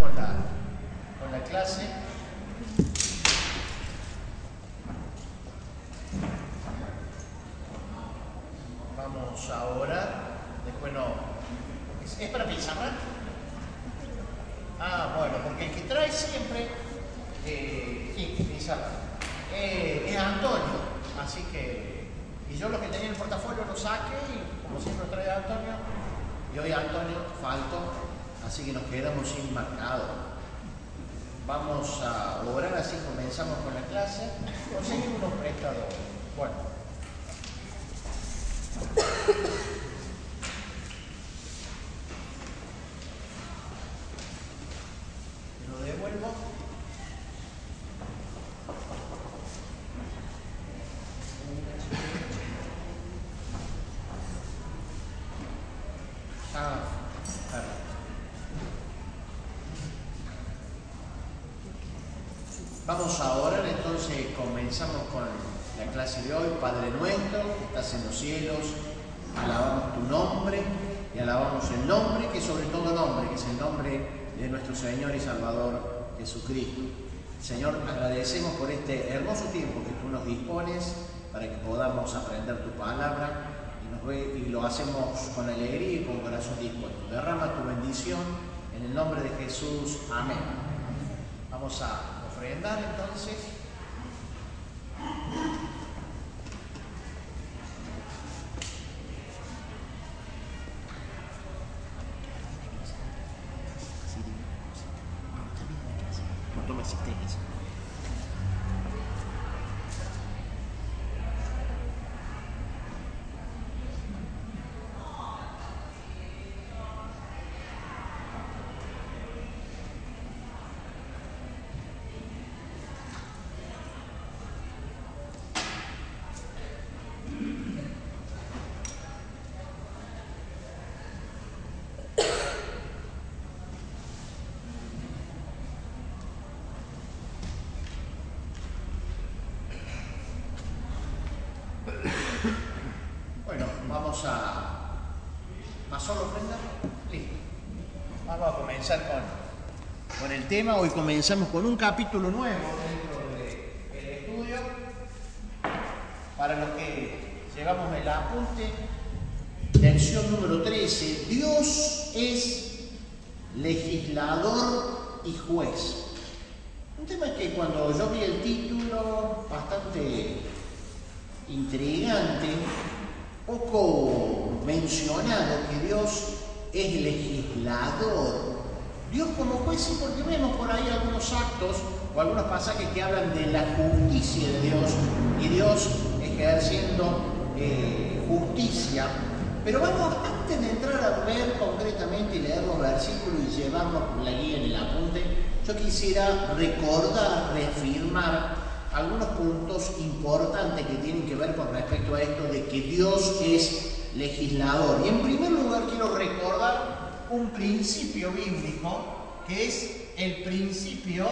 con la clase. Vamos a orar. Después no. ¿Es para pizarra? Ah, bueno, porque el que trae siempre pizarra es Antonio. Así que. Y yo lo que tenía en el portafolio lo saqué y como siempre trae a Antonio. Y hoy Antonio faltó. Así que nos quedamos sin marcador. Vamos a orar, así comenzamos con la clase. Conseguimos unos prestadores. Bueno. Lo devuelvo. Vamos a orar, entonces comenzamos con la clase de hoy. Padre nuestro, que estás en los cielos, alabamos tu nombre y alabamos el nombre, que sobre todo nombre, que es el nombre de nuestro Señor y Salvador Jesucristo. Señor, agradecemos por este hermoso tiempo que tú nos dispones para que podamos aprender tu palabra y lo hacemos con alegría y con corazón dispuesto. Derrama tu bendición en el nombre de Jesús. Amén. Vamos a ofrendar entonces. No toma asistencia. Bueno, vamos a... ¿Pasó la ofrenda? Listo. Vamos a comenzar con el tema. Hoy comenzamos con un capítulo nuevo dentro del estudio. Para los que llevamos el apunte, lección número 13. Dios es legislador y juez. Un tema que cuando yo vi el título, bastante intrigante, poco mencionado, que Dios es legislador. Dios como juez, sí, porque vemos por ahí algunos actos o algunos pasajes que hablan de la justicia de Dios y Dios ejerciendo justicia. Pero vamos, antes de entrar a ver concretamente y leer los versículos y llevarnos la guía en el apunte, yo quisiera recordar, reafirmar algunos puntos importantes que tienen que ver con respecto a esto de que Dios es legislador. Y en primer lugar quiero recordar un principio bíblico que es el principio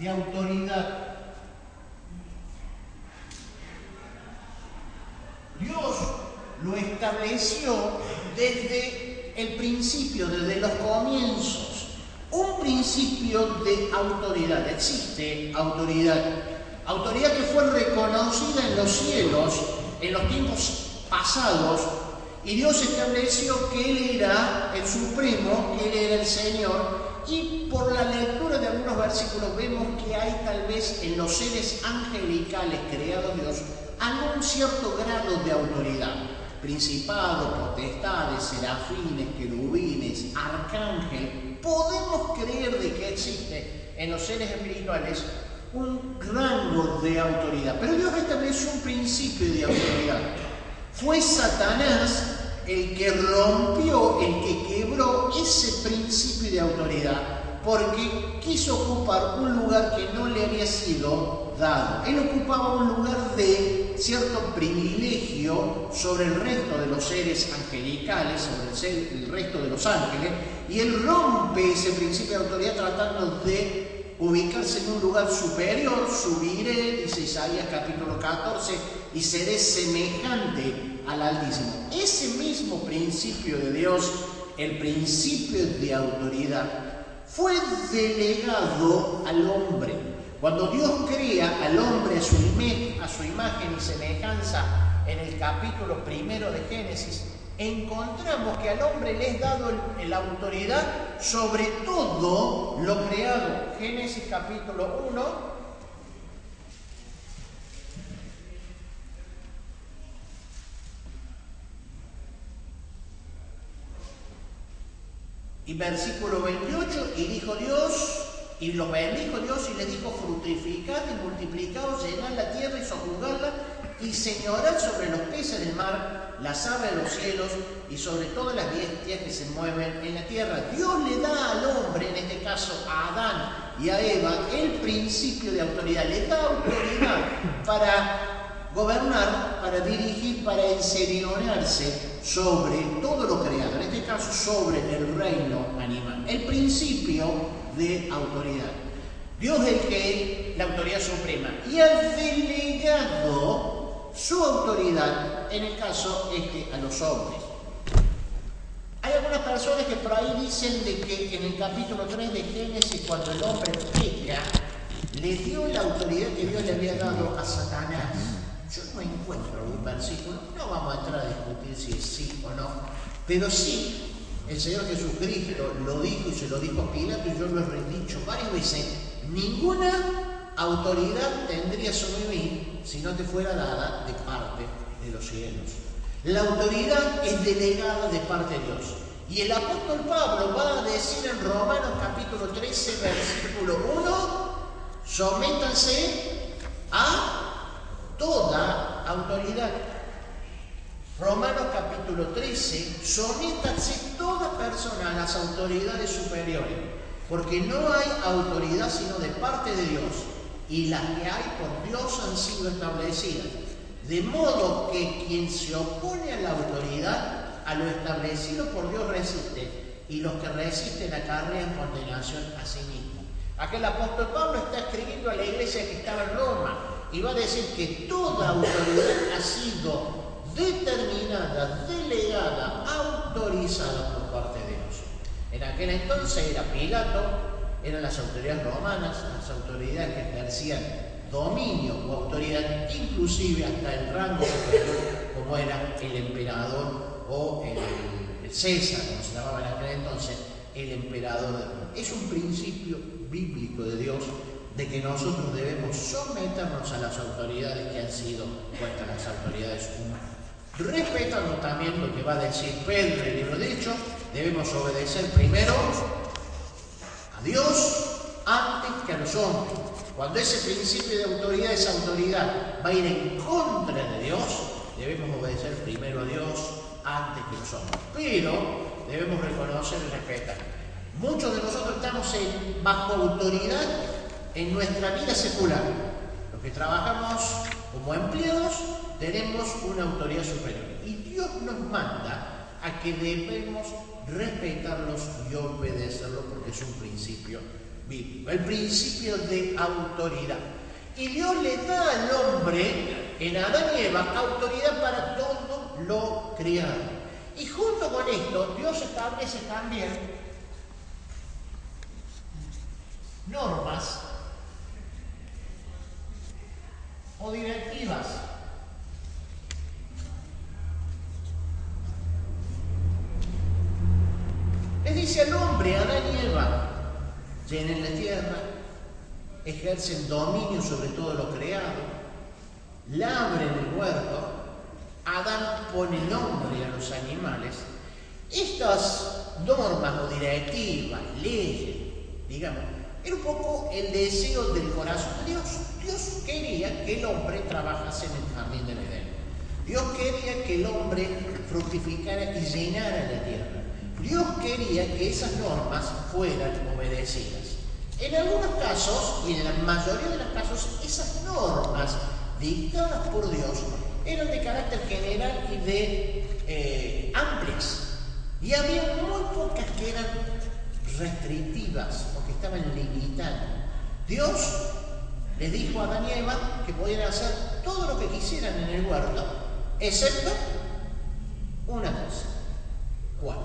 de autoridad. Dios lo estableció desde el principio, desde los comienzos. Un principio de autoridad. Existe autoridad. Autoridad que fue reconocida en los cielos en los tiempos pasados. Y Dios estableció que Él era el Supremo, que Él era el Señor. Y por la lectura de algunos versículos vemos que hay tal vez en los seres angelicales creados Dios algún cierto grado de autoridad. Principados, potestades, serafines, querubines, arcángel. Podemos creer de que existe en los seres espirituales un rango de autoridad. Pero Dios estableció un principio de autoridad. Fue Satanás el que rompió, el que quebró ese principio de autoridad, porque quiso ocupar un lugar que no le había sido dado. Él ocupaba un lugar de cierto privilegio sobre el resto de los seres angelicales, sobre el resto de los ángeles, y él rompe ese principio de autoridad tratando de ubicarse en un lugar superior. Subiré, dice Isaías capítulo 14, y seré semejante al Altísimo. Ese mismo principio de Dios el principio de autoridad fue delegado al hombre. Cuando Dios crea al hombre a su imagen y semejanza en el capítulo 1 de Génesis, encontramos que al hombre le es dado la autoridad sobre todo lo creado. Génesis capítulo 1. Y versículo 28, y dijo Dios, y los bendijo Dios y les dijo: fructificad y multiplicaos, llenad la tierra y sojuzgadla, y señorad sobre los peces del mar, las aves de los cielos, y sobre todas las bestias que se mueven en la tierra. Dios le da al hombre, en este caso a Adán y a Eva, el principio de autoridad. Le da autoridad para gobernar, para dirigir, para enseñorearse sobre todo lo creado, en este caso sobre el reino animal. El principio de autoridad. Dios es la autoridad suprema, y ha delegado su autoridad, en el caso a los hombres. Hay algunas personas que por ahí dicen de que en el capítulo 3 de Génesis, cuando el hombre peca, le dio la autoridad que Dios le había dado a Satanás. Yo no encuentro algún versículo, no vamos a entrar a discutir si es sí o no, pero sí, el Señor Jesucristo lo dijo y se lo dijo a Pilato, y yo lo he dicho varias veces: ninguna autoridad tendría sobre mí si no te fuera dada de parte de los cielos. La autoridad es delegada de parte de Dios. Y el apóstol Pablo va a decir en Romanos capítulo 13, versículo 1, sométanse a toda autoridad. Romanos capítulo 13, sométanse toda persona a las autoridades superiores, porque no hay autoridad sino de parte de Dios, y las que hay por Dios han sido establecidas. De modo que quien se opone a la autoridad, a lo establecido por Dios resiste, y los que resisten acarrean condenación a sí mismos. Aquí el apóstol Pablo está escribiendo a la iglesia que estaba en Roma, y va a decir que toda autoridad ha sido determinada, delegada, autorizada por parte de Dios. En aquel entonces era Pilato, eran las autoridades romanas, las autoridades que ejercían dominio o autoridad, inclusive hasta el rango superior, como era el emperador o el César, como se llamaba en aquel entonces, el emperador de Roma. Es un principio bíblico de Dios de que nosotros debemos someternos a las autoridades que han sido puestas, las autoridades humanas. Respetando también lo que va a decir Pedro en el libro de Hechos, debemos obedecer primero a Dios antes que a los hombres. Cuando ese principio de autoridad, esa autoridad va a ir en contra de Dios, debemos obedecer primero a Dios antes que los hombres. Pero debemos reconocer y respetar. Muchos de nosotros estamos bajo autoridad en nuestra vida secular. Los que trabajamos como empleados tenemos una autoridad superior. Y Dios nos manda a que debemos respetarlos y obedecerlos, porque es un principio bíblico, el principio de autoridad. Y Dios le da al hombre, en Adán y Eva, autoridad para todo lo creado. Y junto con esto, Dios establece también normas o directivas. Les dice al hombre, Adán y Eva: llenen la tierra, ejercen dominio sobre todo lo creado, labren el huerto. Adán pone nombre a los animales. Estas normas o directivas, leyes, digamos, era un poco el deseo del corazón de Dios. Dios quería que el hombre trabajase en el jardín del Edén. Dios quería que el hombre fructificara y llenara la tierra. Dios quería que esas normas fueran obedecidas. En algunos casos, y en la mayoría de los casos, esas normas dictadas por Dios eran de carácter general y de amplias. Y había muy pocas que eran restrictivas o que estaban limitadas. Dios les dijo a Adán y Eva que podían hacer todo lo que quisieran en el huerto, excepto una cosa. ¿Cuál?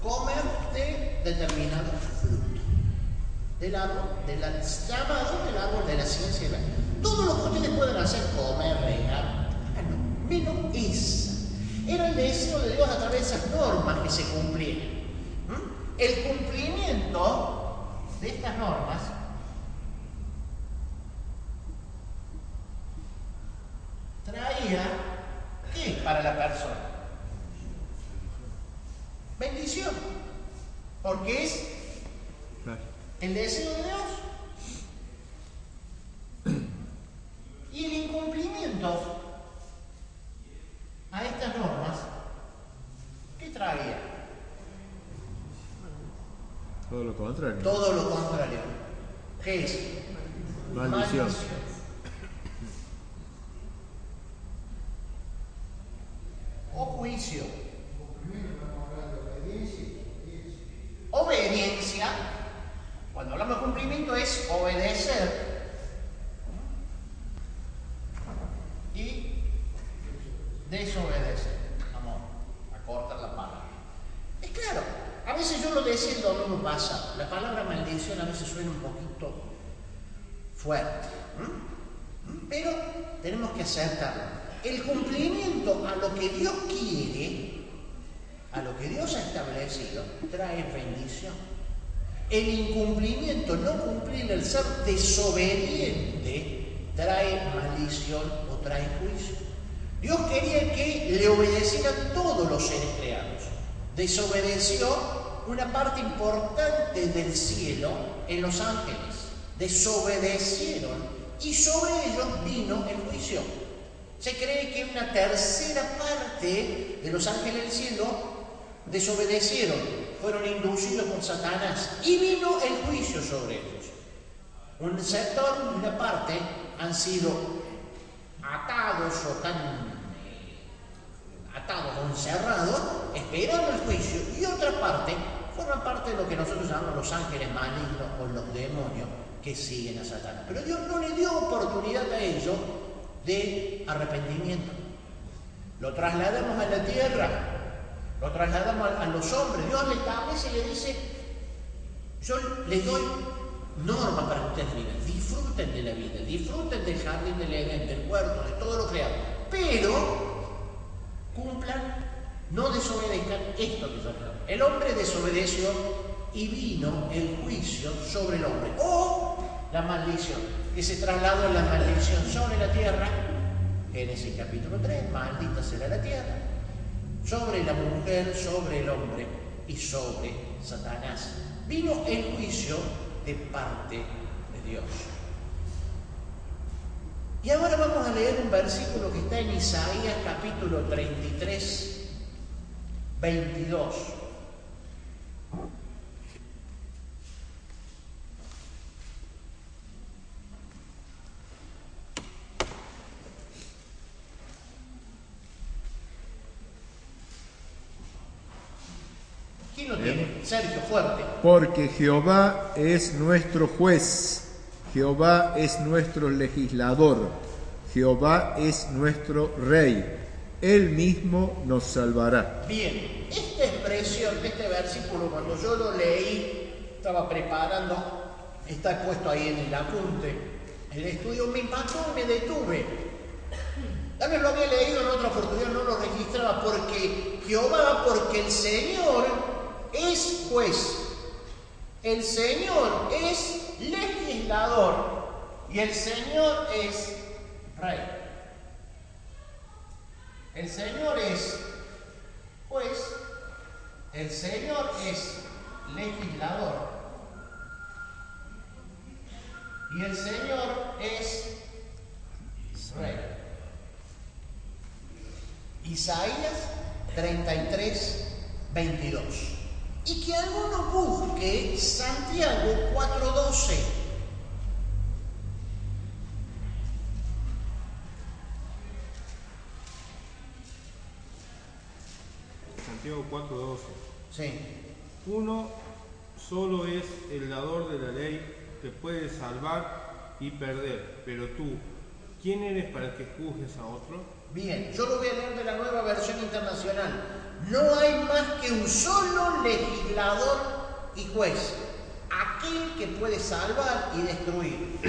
comer de determinado fruto del árbol, llamado del árbol de la ciencia y la vida. Todo lo que ustedes pueden hacer, comer, regar, menos esa. Era el deseo de Dios a través de esas normas que se cumplieran. El cumplimiento de estas normas traía, ¿qué para la persona? Bendición. Porque es el deseo de Dios. Y el incumplimiento a estas normas, ¿qué traía? Todo lo contrario. Todo lo contrario. ¿Qué es? Maldición. O juicio. Obediencia. Cuando hablamos de cumplimiento es obedecer. Y desobedecer. Vamos a cortar la palabra. Es claro, a veces yo lo decía el domingo pasado. La palabra maldición a veces suena un poquito fuerte. Pero tenemos que aceptarlo. El cumplimiento a lo que Dios quiere, a lo que Dios ha establecido, trae bendición. El incumplimiento, no cumplir, el ser desobediente, trae maldición o trae juicio. Dios quería que le obedecieran todos los seres creados. Desobedeció una parte importante del cielo en los ángeles. Desobedecieron y sobre ellos vino el juicio. Se cree que una tercera parte de los ángeles del cielo desobedecieron, fueron inducidos por Satanás y vino el juicio sobre ellos. Un sector, una parte, han sido atados o encerrados, esperando el juicio, y otra parte forman parte de lo que nosotros llamamos los ángeles malignos o los demonios que siguen a Satanás. Pero Dios no le dio oportunidad a ellos de arrepentimiento. Lo trasladamos a la tierra, lo trasladamos a los hombres. Dios le establece y le dice: yo les doy normas para que ustedes vivan, disfruten de la vida, disfruten del jardín del Edén, del huerto, de todo lo creado, pero cumplan, no desobedezcan esto que yo les doy. El hombre desobedeció y vino el juicio sobre el hombre, o la maldición, que se trasladó la maldición sobre la tierra. Génesis capítulo 3, maldita será la tierra, sobre la mujer, sobre el hombre y sobre Satanás. Vino el juicio de parte de Dios. Y ahora vamos a leer un versículo que está en Isaías capítulo 33, 22. ¿Quién lo tiene? Sergio, fuerte. Porque Jehová es nuestro juez, Jehová es nuestro legislador, Jehová es nuestro rey, Él mismo nos salvará. Bien, esta expresión, este versículo, cuando yo lo leí, estaba preparando, está puesto ahí en el apunte, el estudio, me impactó y me detuve. Tal vez lo había leído en otra oportunidad, no lo registraba. Porque Jehová, porque el Señor es juez, el Señor es legislador y el Señor es rey. El Señor es juez, el Señor es legislador y el Señor es rey. Isaías 33, 22. Y que alguno busque Santiago 4:12. Santiago 4:12. Sí. Uno solo es el dador de la ley que puede salvar y perder. Pero tú, ¿quién eres para que juzgues a otro? Bien, yo lo voy a leer de la Nueva Versión Internacional. No hay más que un solo legislador y juez, aquel que puede salvar y destruir.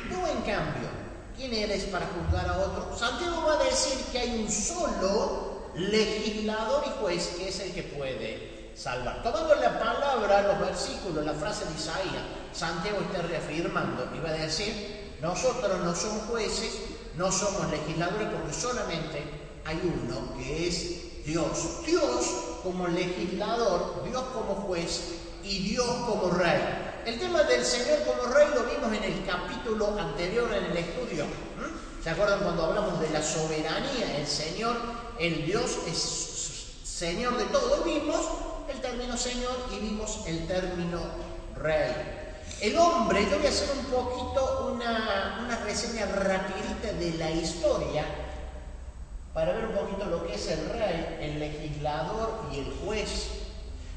Tú, en cambio, ¿quién eres para juzgar a otro? Santiago va a decir que hay un solo legislador y juez que es el que puede salvar. Tomando la palabra, los versículos, la frase de Isaías, Santiago está reafirmando y va a decir: nosotros no somos jueces, no somos legisladores, porque solamente hay uno que es Dios. Dios como legislador, Dios como juez y Dios como rey. El tema del Señor como rey lo vimos en el capítulo anterior en el estudio. ¿Se acuerdan cuando hablamos de la soberanía? El Señor, el Dios es Señor de todo. Vimos el término Señor y vimos el término Rey. El hombre, yo voy a hacer un poquito una reseña rapidita de la historia para ver un poquito lo que es el rey, el legislador y el juez.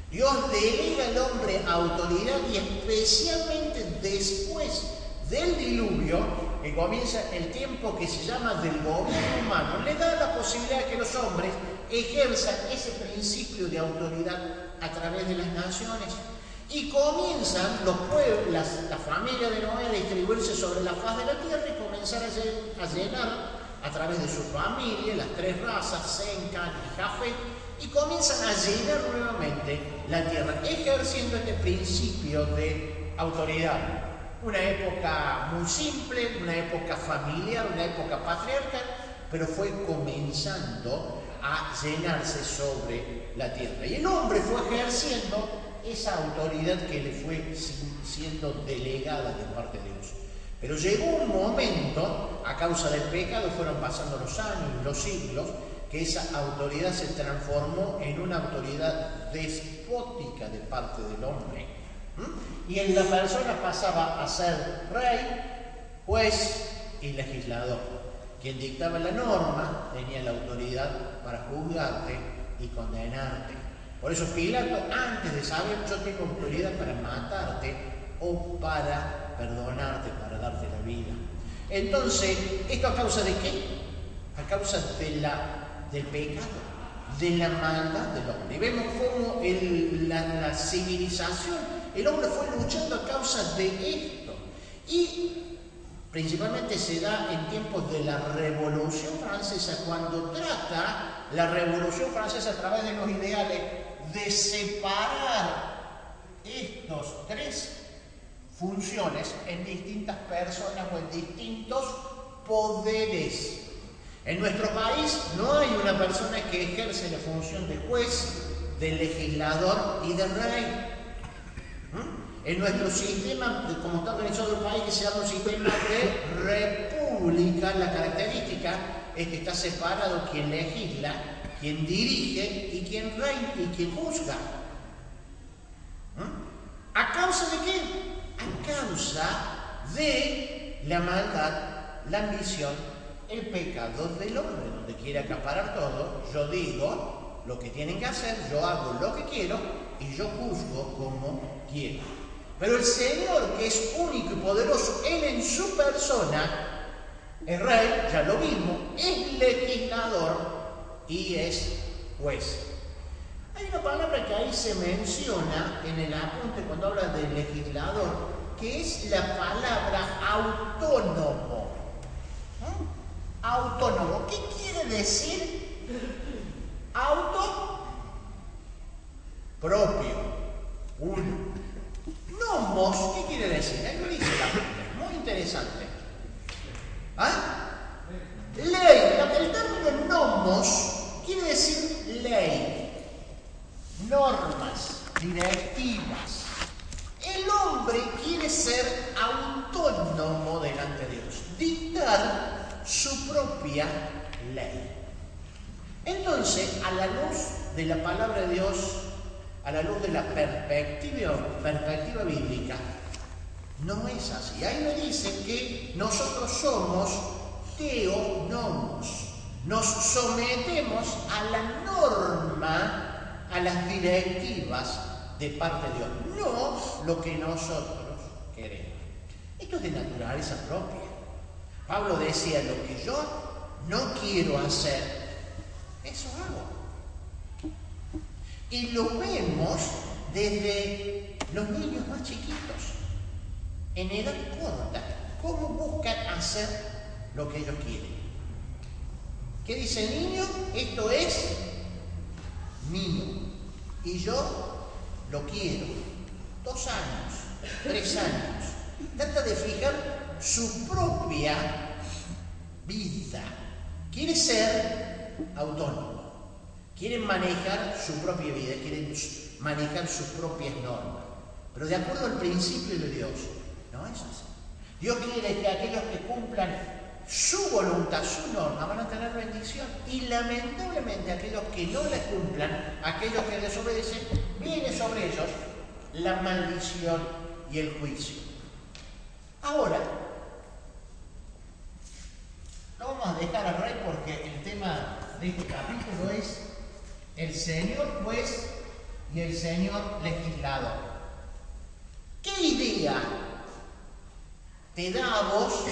Dios delega al hombre autoridad y especialmente después del diluvio, que comienza el tiempo que se llama del gobierno humano, le da la posibilidad de que los hombres ejerzan ese principio de autoridad a través de las naciones. Y comienzan los pueblos, la familia de Noé a distribuirse sobre la faz de la tierra y comenzar a llenar a través de su familia, las tres razas, Sem, Cam y Jafet, y comienzan a llenar nuevamente la tierra, ejerciendo este principio de autoridad. Una época muy simple, una época familiar, una época patriarcal, pero fue comenzando a llenarse sobre la tierra. Y el hombre fue ejerciendo esa autoridad que le fue siendo delegada de parte de Dios. Pero llegó un momento, a causa del pecado, fueron pasando los años, los siglos, que esa autoridad se transformó en una autoridad despótica de parte del hombre. Y en la persona pasaba a ser rey, juez y legislador. Quien dictaba la norma tenía la autoridad para juzgarte y condenarte. Por eso Pilato, antes de saber, yo tengo autoridad para matarte o para perdonarte, para darte la vida. Entonces, ¿esto a causa de qué? A causa del pecado, de la maldad del hombre. Y vemos cómo la civilización, el hombre fue luchando a causa de esto. Y principalmente se da en tiempos de la Revolución Francesa, cuando trata la Revolución Francesa a través de los ideales de separar estos tres funciones en distintas personas o en distintos poderes. En nuestro país no hay una persona que ejerce la función de juez, de legislador y de rey. En nuestro sistema, como está organizado el país, que se llama un sistema de república, la característica es que está separado quien legisla, quien dirige y quien reina y quien juzga. ¿A causa de qué? A causa de la maldad, la ambición, el pecado del hombre, donde quiere acaparar todo. Yo digo lo que tienen que hacer, yo hago lo que quiero y yo juzgo como quiero. Pero el Señor, que es único y poderoso, Él en su persona es rey, ya lo vimos, es legislador y es juez. Hay una palabra que ahí se menciona en el apunte cuando habla de legislador, que es la palabra autónomo. Autónomo. ¿Qué quiere decir? Auto propio. Uno. Nomos, ¿qué quiere decir? Ahí lo dice la Biblia. Muy interesante. Ley. El término nomos quiere decir ley, normas, directivas. El hombre quiere ser autónomo delante de Dios, dictar su propia ley. Entonces, a la luz de la palabra de Dios, a la luz de la perspectiva bíblica, no es así. Ahí me dice que nosotros somos teonomos, nos sometemos a la norma, a las directivas de parte de Dios, no lo que nosotros queremos. Esto es de naturaleza propia. Pablo decía, lo que yo no quiero hacer, eso hago. Y lo vemos desde los niños más chiquitos, en edad corta, cómo buscan hacer lo que ellos quieren. ¿Qué dice el niño? Esto es mío y yo lo quiero. 2 años, 3 años. Trata de fijar su propia vida. Quiere ser autónomo. Quiere manejar su propia vida, quiere manejar sus propias normas. Pero de acuerdo al principio de Dios, no es así. Dios quiere que aquellos que cumplan su voluntad, su norma, van a tener bendición. Y lamentablemente aquellos que no la cumplan, aquellos que desobedecen, viene sobre ellos la maldición y el juicio. Ahora, no vamos a dejar al rey porque el tema de este capítulo es el Señor juez y el Señor legislador. ¿Qué idea te da a vos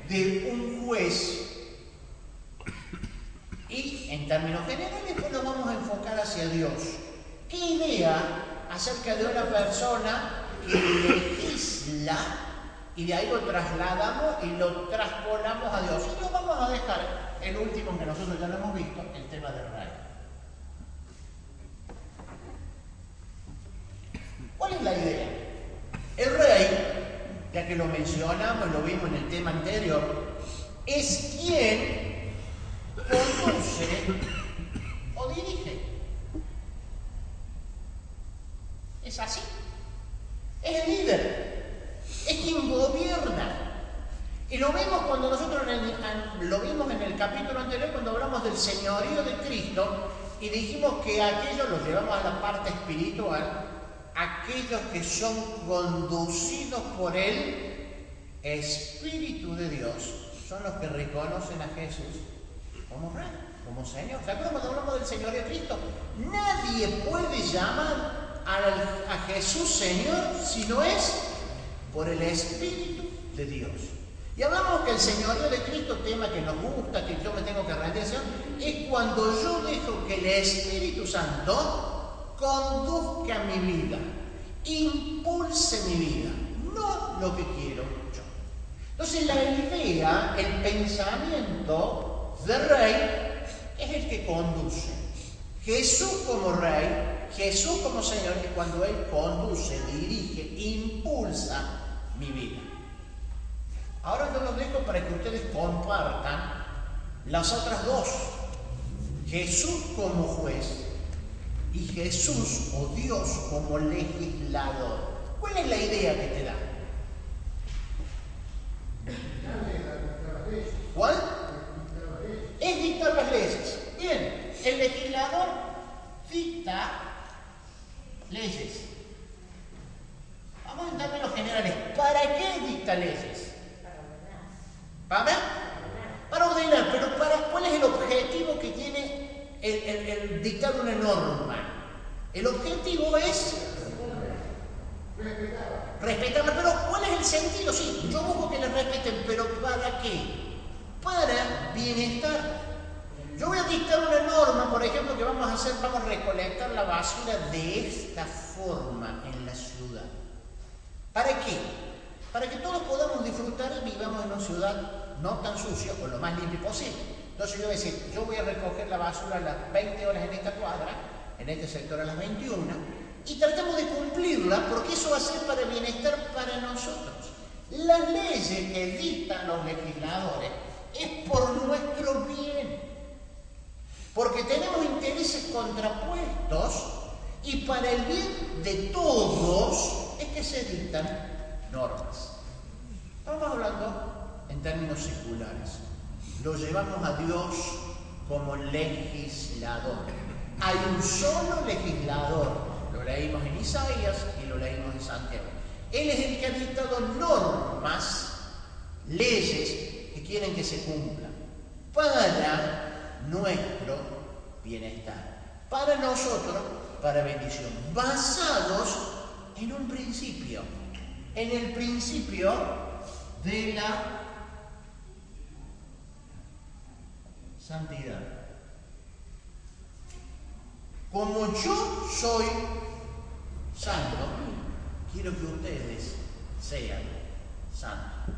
de un juez? Y en términos generales, pues nos vamos a enfocar hacia Dios. ¿Qué idea acerca de una persona que legisla y de ahí lo trasladamos y lo traspolamos a Dios? Y lo vamos a dejar el último que nosotros ya lo hemos visto, el tema del rey. ¿Cuál es la idea? El rey, ya que lo mencionamos, lo vimos en el tema anterior, es quien conduce o dirige. Es así. Es el líder. Es quien gobierna. Y lo vemos cuando nosotros lo vimos en el capítulo anterior cuando hablamos del señorío de Cristo y dijimos que aquellos los llevamos a la parte espiritual, aquellos que son conducidos por el Espíritu de Dios son los que reconocen a Jesús como Rey, como Señor. ¿Se acuerdan cuando hablamos del señorío de Cristo? Nadie puede llamar a Jesús Señor si no es por el Espíritu de Dios. Y hablamos que el señorío de Cristo, tema que nos gusta, que yo me tengo que rendir, es cuando yo dejo que el Espíritu Santo conduzca mi vida, impulse mi vida, no lo que quiero yo. Entonces la idea, el pensamiento del rey es el que conduce. Jesús como rey, Jesús como Señor, es cuando Él conduce, dirige, impulsa mi vida. Ahora yo los dejo para que ustedes compartan las otras dos. Jesús como juez y Jesús o Dios como legislador. ¿Cuál es la idea que te da? ¿Cuál? Es dictar las leyes. Bien, el legislador dicta leyes. Vamos en términos generales. ¿Para qué dicta leyes? Para ordenar, pero ¿cuál es el objetivo que tiene el dictar una norma? El objetivo es respetarla, pero ¿cuál es el sentido? Sí, yo busco que la respeten, pero ¿para qué? Para bienestar. Yo voy a dictar una norma, por ejemplo, que vamos a recolectar la basura de esta forma en la ciudad. ¿Para qué? Para que todos podamos disfrutar y vivamos en una ciudad no tan sucia o lo más limpio posible. Entonces yo voy a decir, yo voy a recoger la basura a las 20 horas en esta cuadra, en este sector a las 21, y tratamos de cumplirla porque eso va a ser para bienestar para nosotros. Las leyes que dictan los legisladores es por nuestro bien, porque tenemos intereses contrapuestos y para el bien de todos es que se dictan normas. Estamos hablando en términos seculares. Lo llevamos a Dios como legislador. Hay un solo legislador. Lo leímos en Isaías y lo leímos en Santiago. Él es el que ha dictado normas, leyes que quieren que se cumplan para nuestro bienestar, para nosotros, para bendición, basados en un principio, en el principio de la santidad. como yo soy santo, quiero que ustedes sean santos.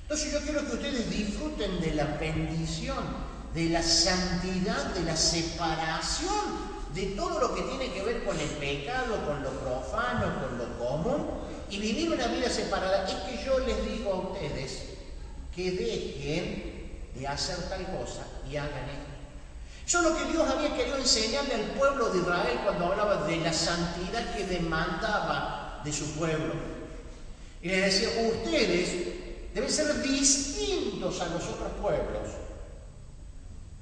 Entonces yo quiero que ustedes disfruten de la bendición, de la santidad, de la separación, de todo lo que tiene que ver con el pecado, con lo profano, con lo común, y vivir una vida separada. Es que yo les digo a ustedes que dejen de hacer tal cosa y hagan esto. Eso es lo que Dios había querido enseñarle al pueblo de Israel cuando hablaba de la santidad que demandaba de su pueblo. Y les decía, ustedes deben ser distintos a los otros pueblos.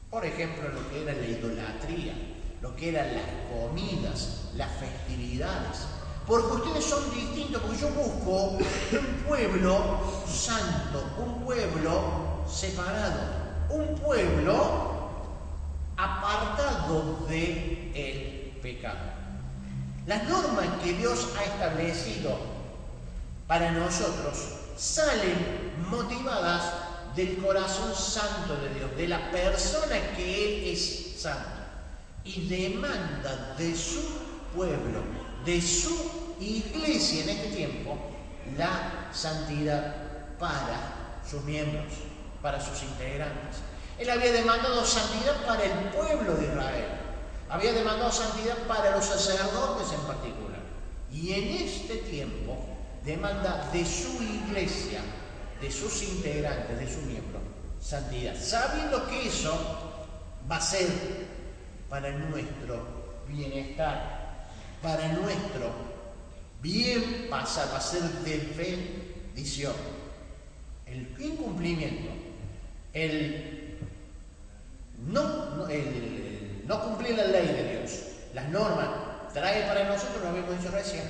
Por ejemplo, lo que era la idolatría, lo que eran las comidas, las festividades. Porque ustedes son distintos, porque yo busco un pueblo santo, un pueblo separado, un pueblo apartado del pecado. Las normas que Dios ha establecido para nosotros salen motivadas del corazón santo de Dios, de la persona que Él es santo, y demanda de su pueblo, de su iglesia en este tiempo, la santidad para sus miembros, para sus integrantes. Él había demandado santidad para el pueblo de Israel, había demandado santidad para los sacerdotes en particular, y en este tiempo demanda de su iglesia, de sus integrantes, de sus miembros, santidad, sabiendo que eso va a ser para nuestro bienestar, para nuestro bien pasar, va a ser de bendición. El incumplimiento, el no cumplir la ley de Dios, las normas, trae para nosotros, lo habíamos dicho recién,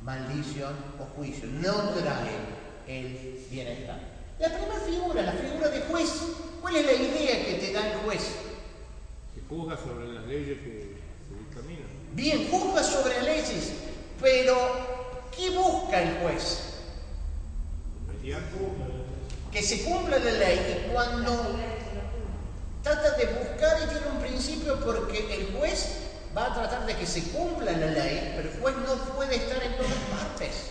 maldición o juicio, no trae el bienestar. La primera figura, la figura de juez, ¿cuál es la idea que te da el juez? Que juzga sobre las leyes que se dictaminan. Bien, juzga sobre las leyes, pero ¿qué busca el juez? Que se cumpla la ley, y cuando trata de buscar y tiene un principio, porque el juez va a tratar de que se cumpla la ley, pero el juez no puede estar en todas partes.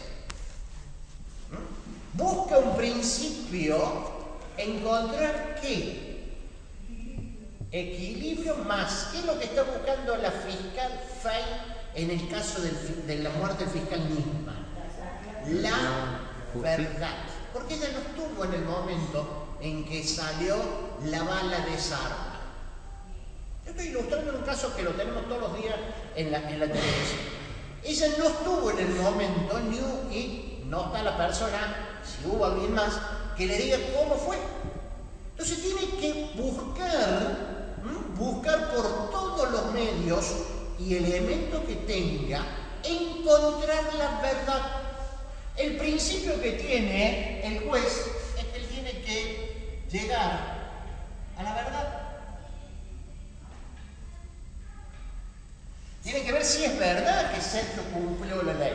Busca un principio, encontrar ¿qué? Equilibrio más. ¿Qué es lo que está buscando la fiscal Fay en el caso de la muerte del fiscal Nisman? La verdad. Porque ella no estuvo en el momento en que salió la bala de esa arma. Yo estoy ilustrando un caso que lo tenemos todos los días en la televisión. Ella no estuvo en el momento y no está la persona, si hubo alguien más, que le diga cómo fue. Entonces tiene que buscar por todos los medios y elementos que tenga, encontrar la verdad. El principio que tiene el juez es que él tiene que llegar a la verdad. Tiene que ver si es verdad que Sergio cumplió la ley.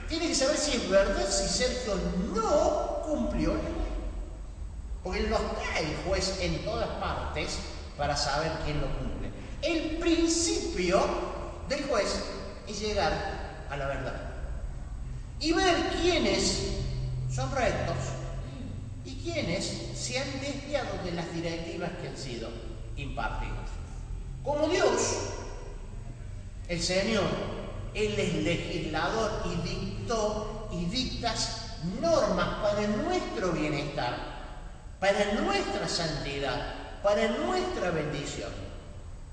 Tiene que saber si es verdad si Sergio no cumplió la ley. Porque no está el juez en todas partes para saber quién lo cumple. El principio del juez es llegar a la verdad. Y ver quiénes son rectos y quiénes se han desviado de las directivas que han sido impartidas. Como Dios, el Señor, Él es legislador y dictas normas para nuestro bienestar, para nuestra santidad, para nuestra bendición.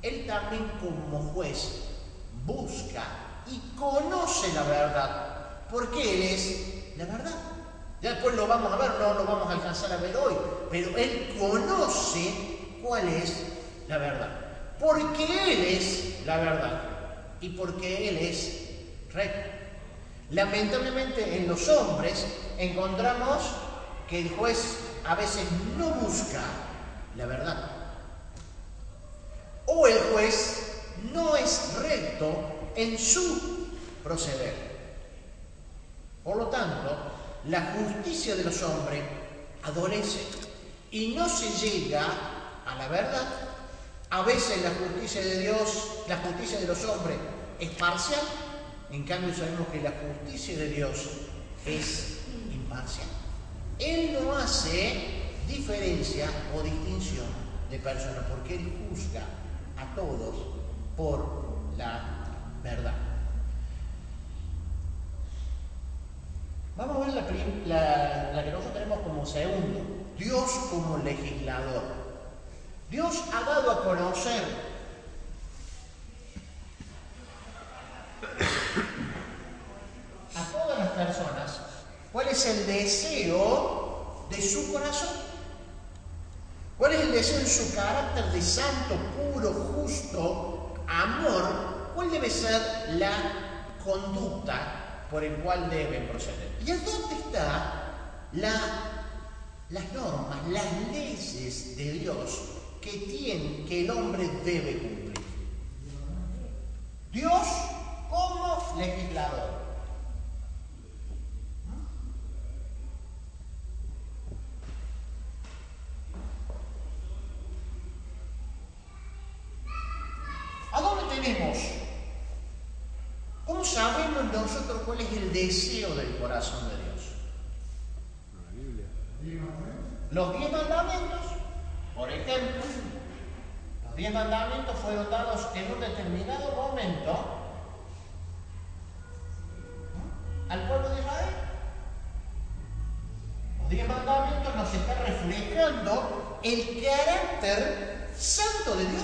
Él también como juez busca y conoce la verdad, porque Él es la verdad. Ya después lo vamos a ver, no lo vamos a alcanzar a ver hoy, pero Él conoce cuál es la verdad, porque Él es la verdad y porque Él es recto. Lamentablemente en los hombres encontramos que el juez a veces no busca la verdad, o el juez no es recto en su proceder. Por lo tanto, la justicia de los hombres adolece y no se llega a la verdad A veces la justicia de Dios, la justicia de los hombres es parcial, en cambio sabemos que la justicia de Dios es imparcial. Él no hace diferencia o distinción de personas, porque Él juzga a todos por la verdad. Vamos a ver la que nosotros tenemos como segundo, Dios como legislador. Dios ha dado a conocer a todas las personas cuál es el deseo de su corazón, cuál es el deseo en su carácter de santo, puro, justo, amor, cuál debe ser la conducta por el cual deben proceder. ¿Y a dónde está las normas, las leyes de Dios que el hombre debe cumplir? Dios como legislador. ¿A dónde tenemos? ¿Cómo sabemos nosotros cuál es el deseo del corazón de Dios? Los 10 mandamientos, por ejemplo, los 10 mandamientos fueron dados en un determinado momento al pueblo de Israel. Los 10 mandamientos nos están reflejando el carácter santo de Dios.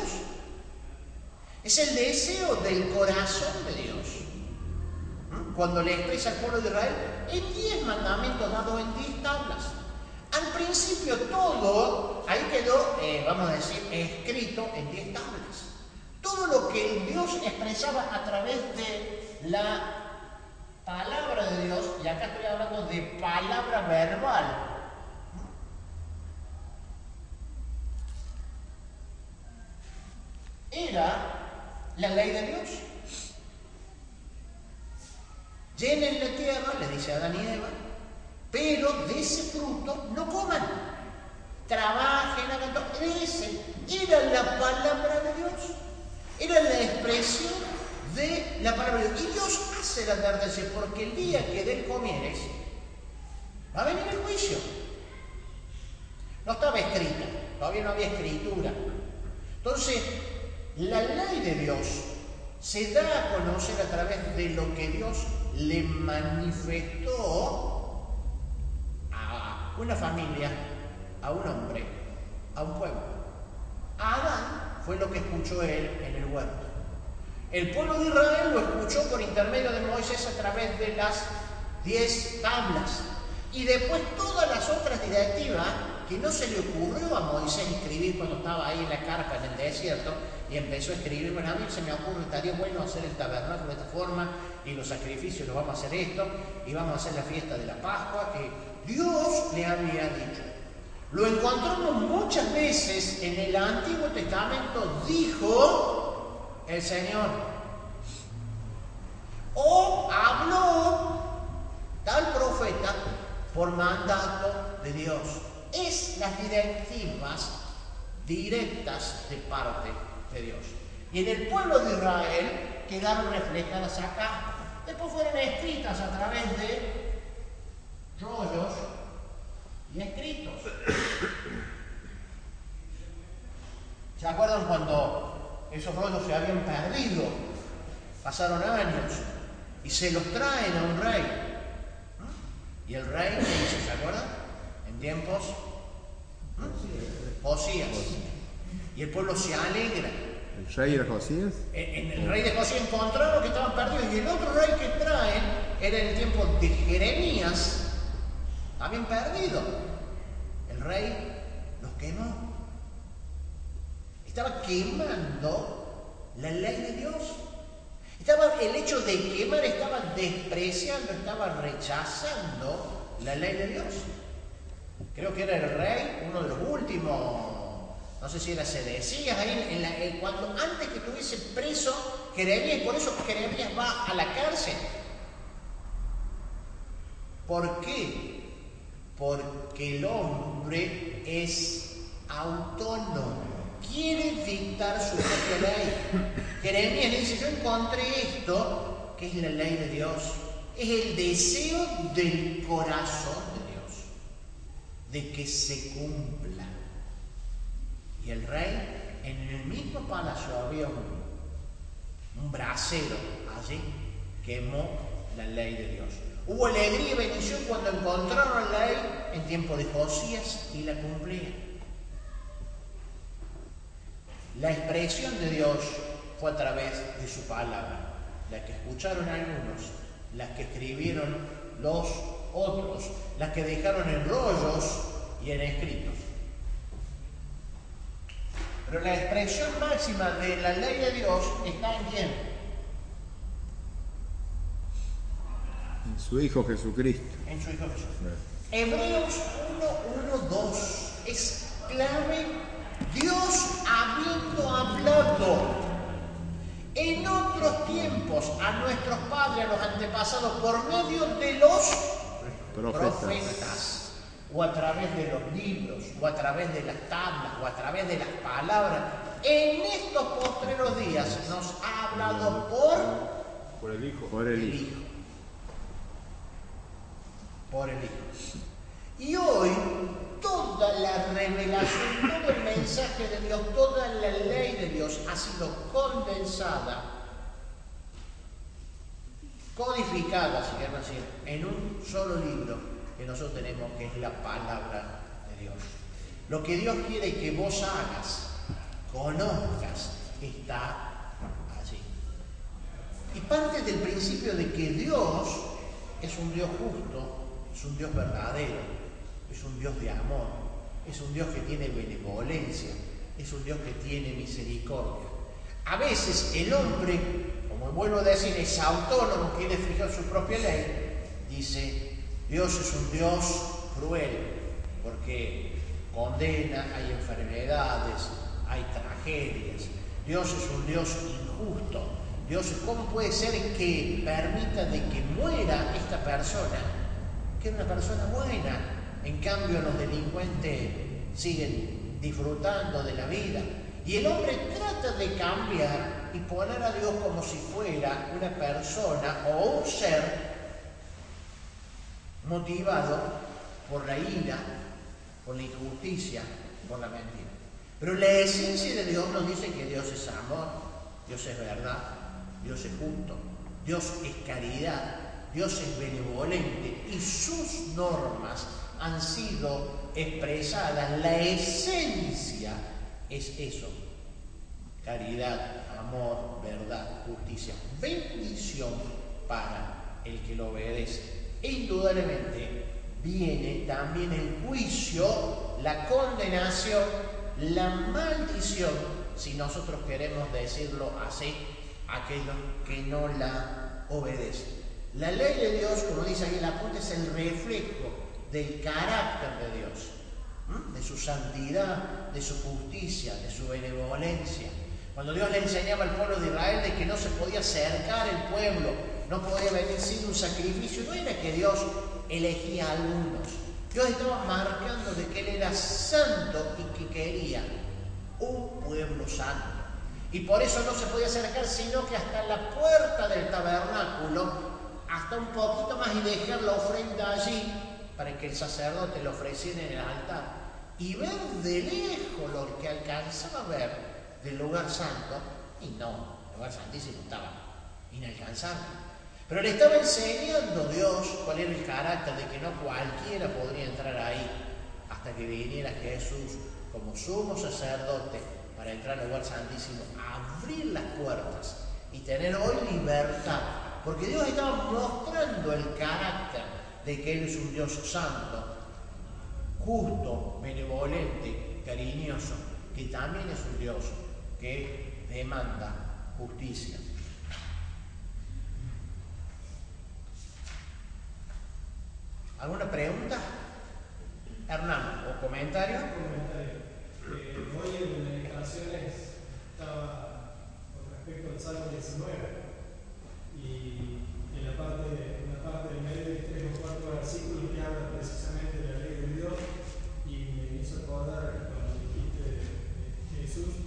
Es el deseo del corazón de Dios. Cuando le expresa al pueblo de Israel en 10 mandamientos dados en 10 tablas. Al principio todo, ahí quedó, vamos a decir, escrito en 10 tablas. Todo lo que Dios expresaba a través de la palabra de Dios, y acá estoy hablando de palabra verbal, era la ley de Dios. Llenen la tierra, le dice Adán y Eva, pero de ese fruto no coman. Trabajen, hagan todo. Era la palabra de Dios. Era la expresión de la palabra de Dios. Y Dios hace la advertencia, porque el día que de él comieres, va a venir el juicio. No estaba escrita, todavía no había escritura. Entonces, la ley de Dios se da a conocer a través de lo que Dios le manifestó a una familia, a un hombre, a un pueblo. A Adán fue lo que escuchó él en el huerto. El pueblo de Israel lo escuchó por intermedio de Moisés a través de las 10 tablas. Y después todas las otras directivas que no se le ocurrió a Moisés escribir cuando estaba ahí en la carpa en el desierto, y empezó a escribir, bueno, a mí se me ocurre, estaría bueno hacer el tabernáculo de esta forma, y los sacrificios los vamos a hacer esto, y vamos a hacer la fiesta de la Pascua, que Dios le había dicho. Lo encontramos muchas veces en el Antiguo Testamento, dijo el Señor, o habló tal profeta por mandato de Dios. Es las directivas directas de parte de Dios. Y en el pueblo de Israel quedaron reflejadas acá. Después fueron escritas a través de rollos y escritos. ¿Se acuerdan cuando esos rollos se habían perdido? Pasaron años y se los traen a un rey. Y el rey, ¿qué hizo? ¿Se acuerdan? En tiempos Josías. Y el pueblo se alegra. ¿El rey era Josías? El rey de Josías encontraron que estaban perdidos. Y el otro rey que traen era en el tiempo de Jeremías, también perdido. El rey los quemó. Estaba quemando la ley de Dios. El hecho de quemar estaba despreciando, estaba rechazando la ley de Dios. Creo que era el rey, uno de los últimos, no sé si era Sedecías, ahí cuando antes que estuviese preso Jeremías, y por eso Jeremías va a la cárcel. ¿Por qué? Porque el hombre es autónomo, quiere dictar su propia ley. Jeremías dice, yo encontré esto, que es la ley de Dios. Es el deseo del corazón de Dios, de que se cumpla. Y el rey, en el mismo palacio había un brasero allí, quemó la ley de Dios. Hubo alegría y bendición cuando encontraron la ley en tiempo de Josías y la cumplían. La expresión de Dios fue a través de su palabra, la que escucharon algunos, las que escribieron los otros, las que dejaron en rollos y en escritos. Pero la expresión máxima de la ley de Dios está en ¿quién? En su Hijo Jesucristo. En su Hijo Jesús. Hebreos 1:2 es clave. Dios habiendo hablado en otros tiempos a nuestros padres, a los antepasados, por medio de los profetas, o a través de los libros, o a través de las tablas, o a través de las palabras, en estos postreros días nos ha hablado por el Hijo. Por el Hijo. Por el Hijo. Y hoy toda la revelación, todo el mensaje de Dios, toda la ley de Dios ha sido condensada, codificada, si quieren decir, en un solo libro que nosotros tenemos, que es la palabra de Dios. Lo que Dios quiere que vos hagas, conozcas, está allí. Y parte del principio de que Dios es un Dios justo, es un Dios verdadero, es un Dios de amor, es un Dios que tiene benevolencia, es un Dios que tiene misericordia. A veces el hombre, como vuelvo a decir, es autónomo, quiere fijar su propia ley, dice, Dios es un Dios cruel, porque condena, hay enfermedades, hay tragedias. Dios es un Dios injusto. Dios, ¿cómo puede ser que permita de que muera esta persona, que es una persona buena? En cambio, los delincuentes siguen disfrutando de la vida. Y el hombre trata de cambiar y poner a Dios como si fuera una persona o un ser motivado por la ira, por la injusticia, por la mentira. Pero la esencia de Dios nos dice que Dios es amor, Dios es verdad, Dios es justo, Dios es caridad, Dios es benevolente y sus normas han sido expresadas. La esencia es eso: caridad, amor, verdad, justicia, bendición para el que lo obedece. E indudablemente viene también el juicio, la condenación, la maldición, si nosotros queremos decirlo así, aquellos que no la obedecen. La ley de Dios, como dice aquí el apunte, es el reflejo del carácter de Dios, de su santidad, de su justicia, de su benevolencia. Cuando Dios le enseñaba al pueblo de Israel de que no se podía acercar el pueblo, no podía venir sin un sacrificio, no era que Dios elegía a algunos. Dios estaba marcando de que Él era santo y que quería un pueblo santo. Y por eso no se podía acercar sino que hasta la puerta del tabernáculo, hasta un poquito más, y dejar la ofrenda allí para que el sacerdote lo ofreciera en el altar. Y ver de lejos lo que alcanzaba a ver del lugar santo, y no, el lugar santísimo estaba inalcanzable. Pero le estaba enseñando Dios cuál era el carácter de que no cualquiera podría entrar ahí, hasta que viniera Jesús como sumo sacerdote para entrar al lugar santísimo, abrir las puertas y tener hoy libertad. Porque Dios estaba mostrando el carácter de que Él es un Dios santo, justo, benevolente, cariñoso, que también es un Dios que demanda justicia. ¿Alguna pregunta? Hernán, ¿o comentario? Hoy en las meditaciones estaba con respecto al Salmo 19 y en la parte del medio de 3 o 4 versículos que habla precisamente de la ley de Dios, y me hizo acordar cuando dijiste Jesús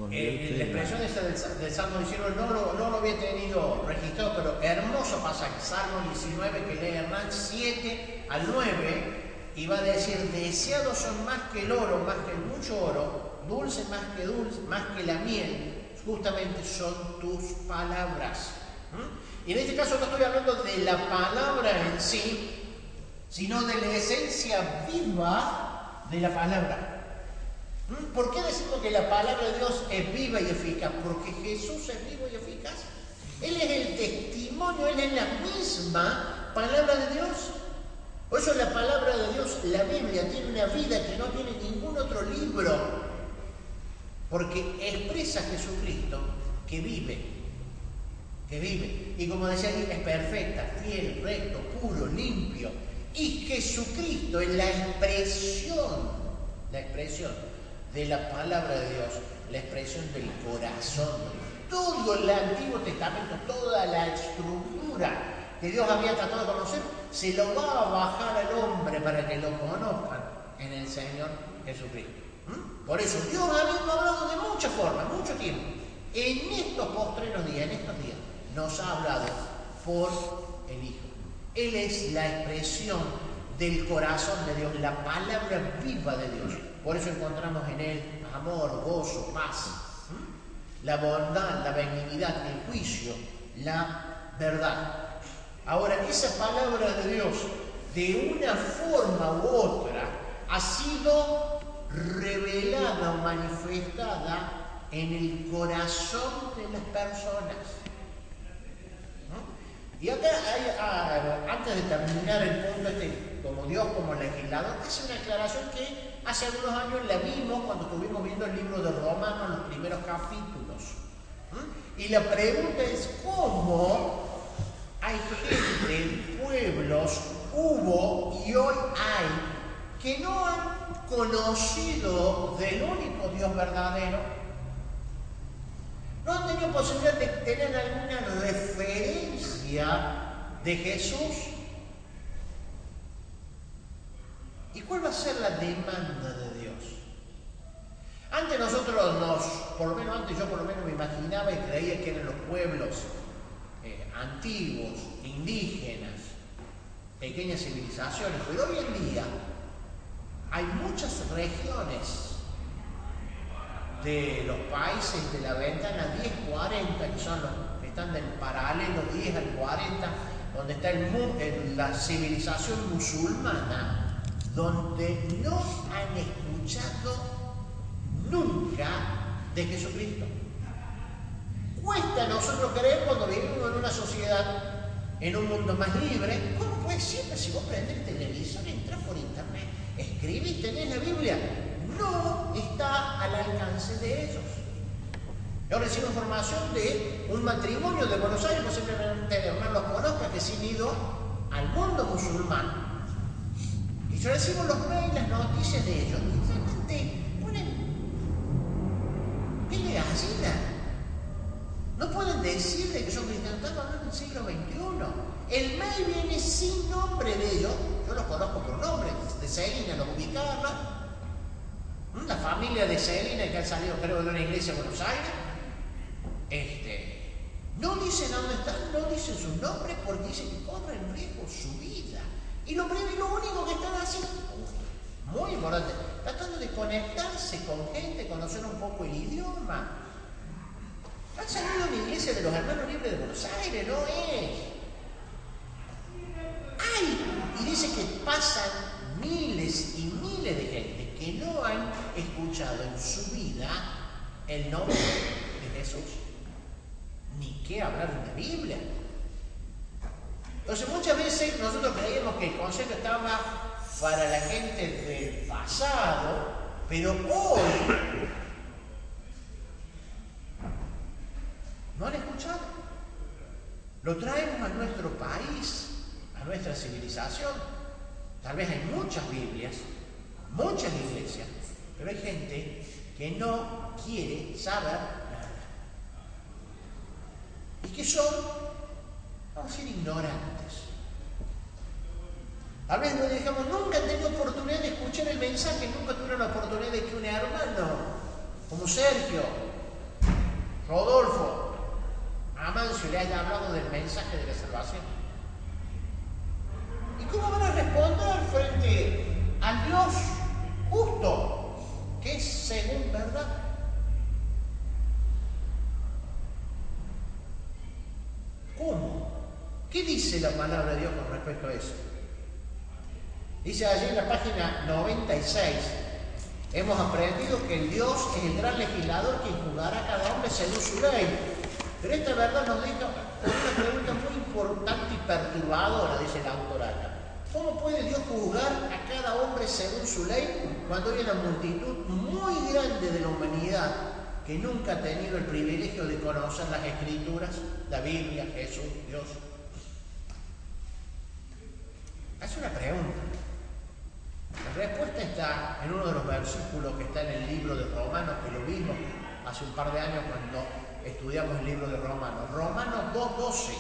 La expresión esta del Salmo 19 no lo había tenido registrado, pero hermoso pasaje. Salmo 19 que lee Hernán, 7 al 9, y va a decir: deseados son más que el oro, más que el mucho oro, dulce, más que la miel, justamente son tus palabras. Y en este caso no estoy hablando de la palabra en sí, sino de la esencia viva de la palabra. ¿Por qué decimos que la palabra de Dios es viva y eficaz? Porque Jesús es vivo y eficaz. Él es el testimonio, Él es la misma palabra de Dios. Por eso la palabra de Dios, la Biblia, tiene una vida que no tiene ningún otro libro. Porque expresa a Jesucristo que vive. Y como decía aquí, es perfecta, fiel, recto, puro, limpio. Y Jesucristo es la expresión de la palabra de Dios, la expresión del corazón. Todo el Antiguo Testamento, toda la estructura que Dios había tratado de conocer, se lo va a bajar al hombre para que lo conozcan en el Señor Jesucristo. Por eso Dios ha hablado de muchas formas, mucho tiempo. En estos postreros días, nos ha hablado por el Hijo. Él es la expresión del corazón de Dios, la palabra viva de Dios. Por eso encontramos en Él amor, gozo, paz, la bondad, la benignidad, el juicio, la verdad. Ahora, esa palabra de Dios, de una forma u otra, ha sido revelada o manifestada en el corazón de las personas. Y acá, antes de terminar el punto como Dios como legislador, hace una aclaración que hace algunos años la vimos cuando estuvimos viendo el libro de Romanos, los primeros capítulos. Y la pregunta es: ¿cómo hay gente, pueblos, hubo y hoy hay, que no han conocido del único Dios verdadero? ¿No han tenido posibilidad de tener alguna referencia de Jesús? ¿Y cuál va a ser la demanda de Dios? Antes nosotros por lo menos yo me imaginaba y creía que eran los pueblos antiguos, indígenas, pequeñas civilizaciones, pero hoy en día hay muchas regiones de los países de la ventana 10-40, que son los que están del paralelo 10 al 40, donde está la civilización musulmana, donde no han escuchado nunca de Jesucristo. Cuesta a nosotros creer cuando vivimos en una sociedad, en un mundo más libre. ¿Cómo puede ser? Si vos prendés el televisor, entras por internet, escribís, tenés la Biblia, no está al alcance de ellos. Yo recibo información de un matrimonio de Buenos Aires, posiblemente Hernán los conozca, que se han ido al mundo musulmán. Y yo recibo los mails, las noticias de ellos, y realmente ponen piel de gallina. No pueden decir de que son cristianos, están hablando del siglo XXI. El mail viene sin nombre de ellos, yo los conozco por nombre, de Celina, los ubicaban. La familia de Celina, que han salido creo de una iglesia de Buenos Aires, no dicen a dónde están, no dicen sus nombres porque dicen que corren riesgo su vida. Y lo único que están haciendo, muy importante, tratando de conectarse con gente, conocer un poco el idioma. Han salido de la iglesia de los Hermanos Libres de Buenos Aires, no es. Y dice que pasan miles y miles de gente que no han escuchado en su vida el nombre de Jesús. Ni qué hablar de la Biblia. Entonces muchas veces nosotros creíamos que el consejo estaba para la gente del pasado, pero hoy no han escuchado. Lo traemos a nuestro país, a nuestra civilización. Tal vez hay muchas Biblias, muchas iglesias, pero hay gente que no quiere saber nada. Y que son, vamos a decir, ignorantes. Tal vez nos digamos, nunca han tenido oportunidad de escuchar el mensaje, nunca tuvieron la oportunidad de que un hermano como Sergio Rodolfo Amancio le haya hablado del mensaje de la salvación? ¿Y cómo van a responder frente al Dios justo, que es según verdad? ¿Cómo? ¿Qué dice la palabra de Dios con respecto a eso? Dice allí en la página 96, hemos aprendido que el Dios es el gran legislador que juzgará a cada hombre según su ley. Pero esta verdad nos deja una pregunta muy importante y perturbadora, dice el autor acá. ¿Cómo puede Dios juzgar a cada hombre según su ley cuando hay una multitud muy grande de la humanidad que nunca ha tenido el privilegio de conocer las Escrituras, la Biblia, Jesús, Dios? Es una pregunta. La respuesta está en uno de los versículos que está en el libro de Romanos, que lo vimos hace un par de años cuando estudiamos el libro de Romanos. Romanos 2:12.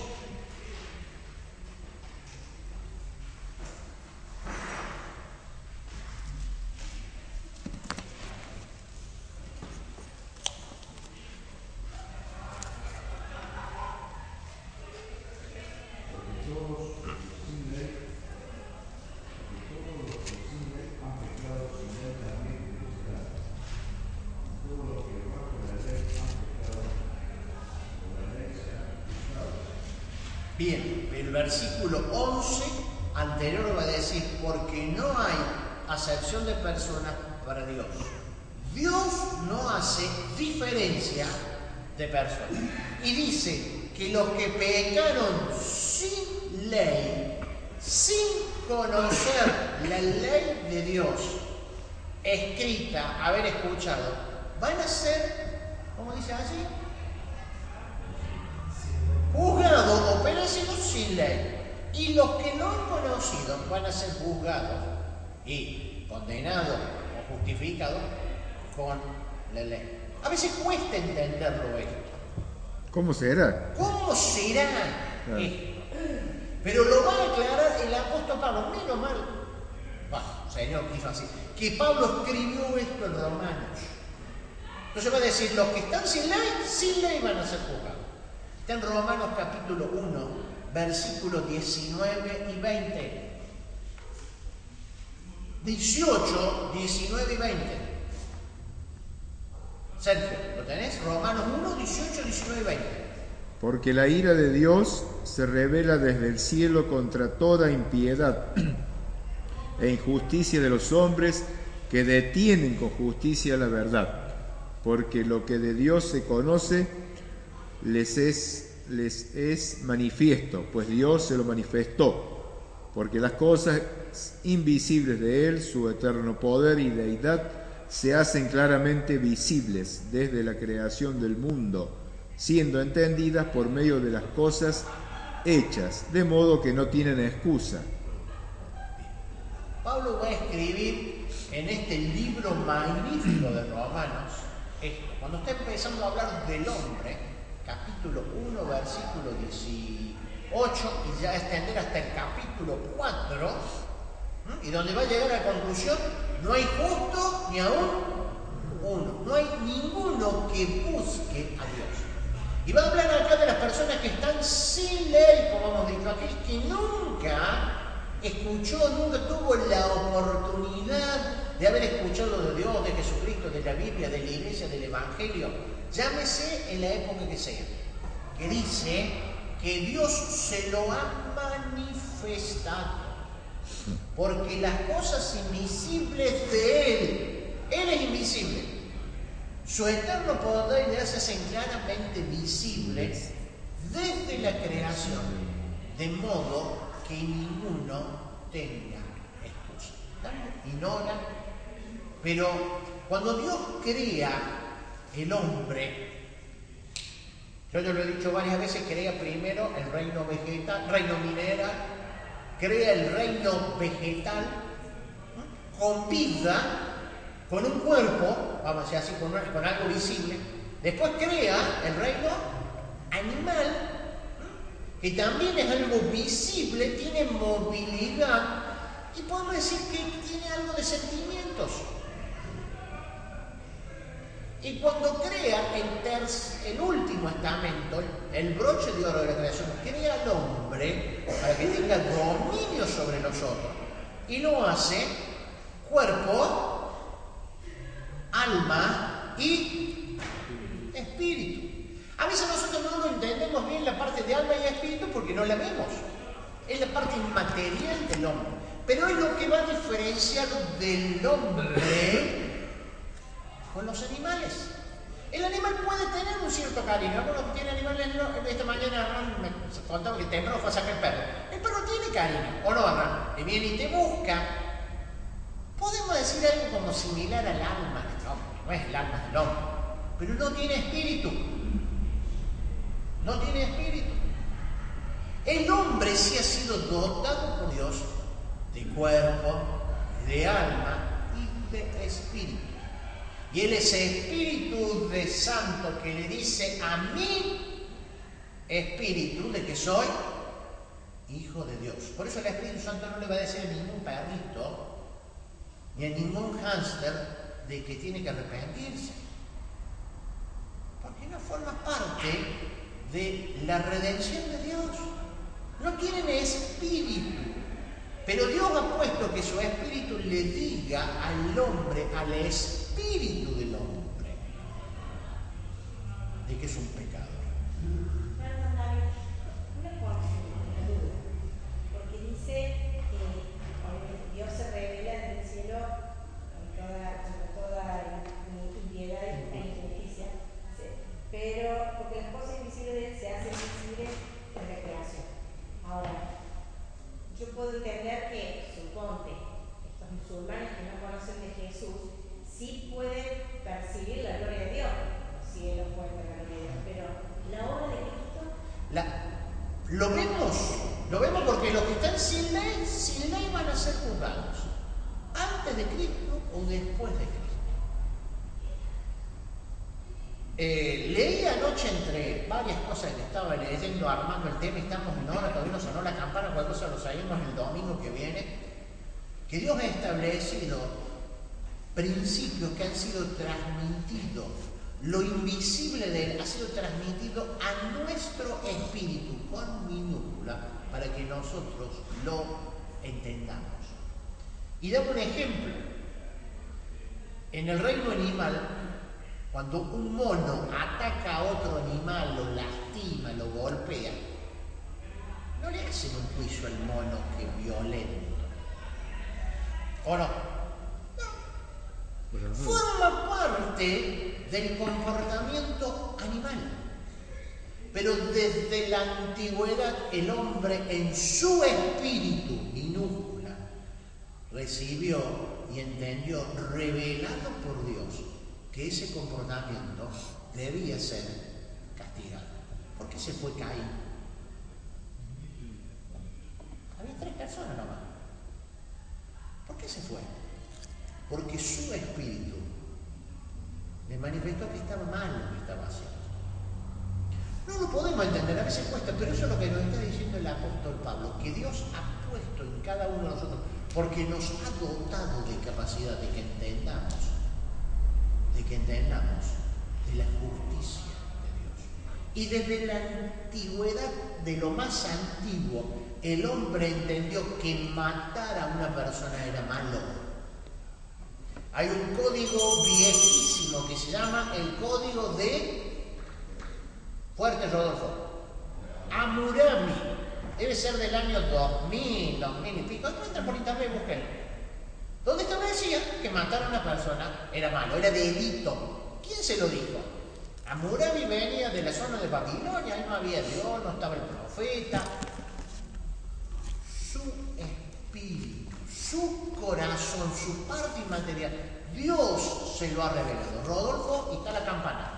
Bien, el versículo 11 anterior va a decir, porque no hay acepción de personas para Dios. Dios no hace diferencia de personas. Y dice que los que pecaron sin ley, sin conocer la ley de Dios escrita, haber escuchado, van a ser, ¿cómo dice allí? Juzgados o perecidos sin ley. Y los que no han conocido van a ser juzgados y condenados o justificados con la ley. A veces cuesta entenderlo esto. ¿Cómo será? ¿Cómo será Claro. esto? Pero lo va a aclarar el apóstol Pablo. Menos mal, Señor, quiso así, que Pablo escribió esto en Romanos. Entonces va a decir, los que están sin ley van a ser juzgados. Está en Romanos capítulo 1, versículos 19 y 20. 18, 19 y 20. Sergio, ¿lo tenés? Romanos 1, 18, 19 y 20. Porque la ira de Dios se revela desde el cielo contra toda impiedad e injusticia de los hombres que detienen con justicia la verdad. Porque lo que de Dios se conoce les es manifiesto, pues Dios se lo manifestó. Porque las cosas invisibles de Él, su eterno poder y deidad, se hacen claramente visibles desde la creación del mundo, siendo entendidas por medio de las cosas hechas, de modo que no tienen excusa. Pablo va a escribir en este libro magnífico de Romanos esto. Cuando está empezando a hablar del hombre, capítulo 1, versículo 18, y ya extender hasta el capítulo 4, y donde va a llegar a la conclusión, no hay justo ni aún uno, no hay ninguno que busque a Dios. Y va a hablar acá de las personas que están sin ley, como hemos dicho, aquel que nunca escuchó, nunca tuvo la oportunidad de haber escuchado de Dios, de Jesucristo, de la Biblia, de la Iglesia, del Evangelio, llámese en la época que sea, que dice que Dios se lo ha manifestado, porque las cosas invisibles de Él es invisible, su eterno poder y gracia se hacen claramente visibles desde la creación, de modo que ninguno tenga excusa. Ignora, pero cuando Dios crea el hombre, yo ya lo he dicho varias veces, crea primero el reino vegetal, reino mineral, crea el reino vegetal con vida, con un cuerpo, vamos a decir así, con algo visible. Después crea el reino animal, que también es algo visible, tiene movilidad y podemos decir que tiene algo de sentimientos. Y cuando crea el último estamento, el broche de oro de la creación, crea al hombre para que tenga dominio sobre nosotros. Y lo hace cuerpo, alma y espíritu. A veces nosotros no lo entendemos bien la parte de alma y espíritu porque no la vemos. Es la parte inmaterial del hombre. Pero es lo que va a diferenciar del hombre con los animales. El animal puede tener un cierto cariño. Algunos que tienen animales, esta mañana Hernán me contaba que temprano fue a sacar el perro. El perro tiene cariño, ¿o no, Hernán? Y viene y te busca. Podemos decir algo como similar al alma del hombre. No es el alma del hombre, pero no tiene espíritu. No tiene espíritu. El hombre sí ha sido dotado por Dios de cuerpo, de alma y de espíritu. Y Él es Espíritu de Santo que le dice a mi espíritu de que soy hijo de Dios. Por eso el Espíritu Santo no le va a decir a ningún perrito ni a ningún hámster de que tiene que arrepentirse. Porque no forma parte de la redención de Dios. No tienen espíritu. Pero Dios ha puesto que su espíritu le diga al hombre, al espíritu del hombre, de que es un pecador. Una duda, porque dice que Dios se revela desde el cielo con toda impiedad e injusticia, pero porque las cosas invisibles de Él se hacen visibles en la creación. Ahora, yo puedo entender que, suponte, estos musulmanes que no conocen de Jesús, sí pueden percibir la gloria de Dios, los cielos cuentan la gloria de Dios, pero la obra de Cristo... Lo vemos porque los que están sin ley van a ser juzgados, antes de Cristo o después de Cristo. Leí anoche entre varias cosas que estaba leyendo, armando el tema, y estamos en hora, todavía no sonó la campana, cualquier cosa lo sabemos el domingo que viene, que Dios ha establecido principios que han sido transmitidos, lo invisible de Él ha sido transmitido a nuestro espíritu con minúscula para que nosotros lo entendamos. Y damos un ejemplo. En el reino animal, cuando un mono ataca a otro animal, lo lastima, lo golpea, no le hacen un juicio al mono que es violento. ¿O no? No. Forma parte del comportamiento animal. Pero desde la antigüedad el hombre en su espíritu minúscula recibió y entendió, revelado por Dios, que ese comportamiento debía ser castigado. ¿Por qué se fue Caín? Había 3 personas nomás. ¿Por qué se fue? Porque su espíritu le manifestó que estaba mal lo que estaba haciendo. No lo podemos entender, a veces cuesta, pero eso es lo que nos está diciendo el apóstol Pablo, que Dios ha puesto en cada uno de nosotros, porque nos ha dotado de capacidad de que entendamos de la justicia de Dios. Y desde la antigüedad, de lo más antiguo, el hombre entendió que matar a una persona era malo. Hay un código viejísimo que se llama el código de Fuerte Rodolfo, Hammurabi. Debe ser del año 2000 y pico. Entra por internet y busquen. Donde establecía que matar a una persona era malo, era delito. ¿Quién se lo dijo? Hammurabi venía de la zona de Babilonia, ahí no había Dios, no estaba el profeta. Su espíritu, su corazón, su parte inmaterial, Dios se lo ha revelado. Rodolfo, y está la campana.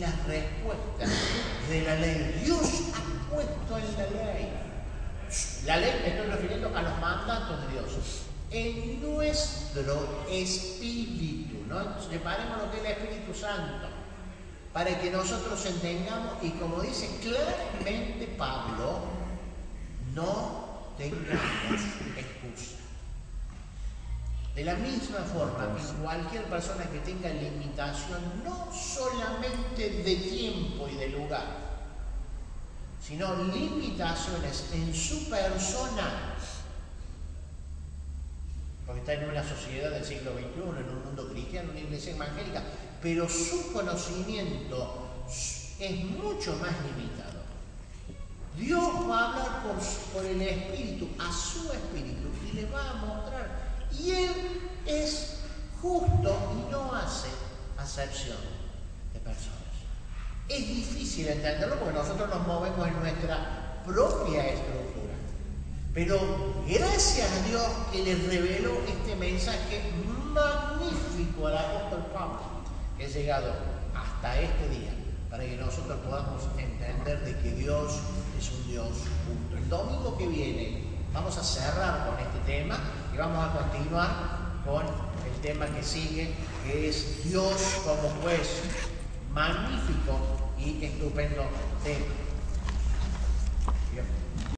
las respuestas de la ley. Dios ha puesto en la ley me estoy refiriendo a los mandatos de Dios, en nuestro espíritu, ¿no? Separemos lo que es el Espíritu Santo, para que nosotros entendamos, y como dice claramente Pablo, no tengamos excusa. De la misma forma que cualquier persona que tenga limitación, no solamente de tiempo y de lugar, sino limitaciones en su persona, porque está en una sociedad del siglo XXI, en un mundo cristiano, una iglesia evangélica, pero su conocimiento es mucho más limitado. Dios va a hablar por el Espíritu, a su Espíritu, y le va a mostrar. Y Él es justo y no hace acepción de personas. Es difícil entenderlo porque nosotros nos movemos en nuestra propia estructura. Pero gracias a Dios que le reveló este mensaje magnífico al apóstol Pablo, que ha llegado hasta este día, para que nosotros podamos entender de que Dios es un Dios justo. El domingo que viene vamos a cerrar con este tema y vamos a continuar con el tema que sigue, que es Dios como juez. Magnífico y estupendo tema.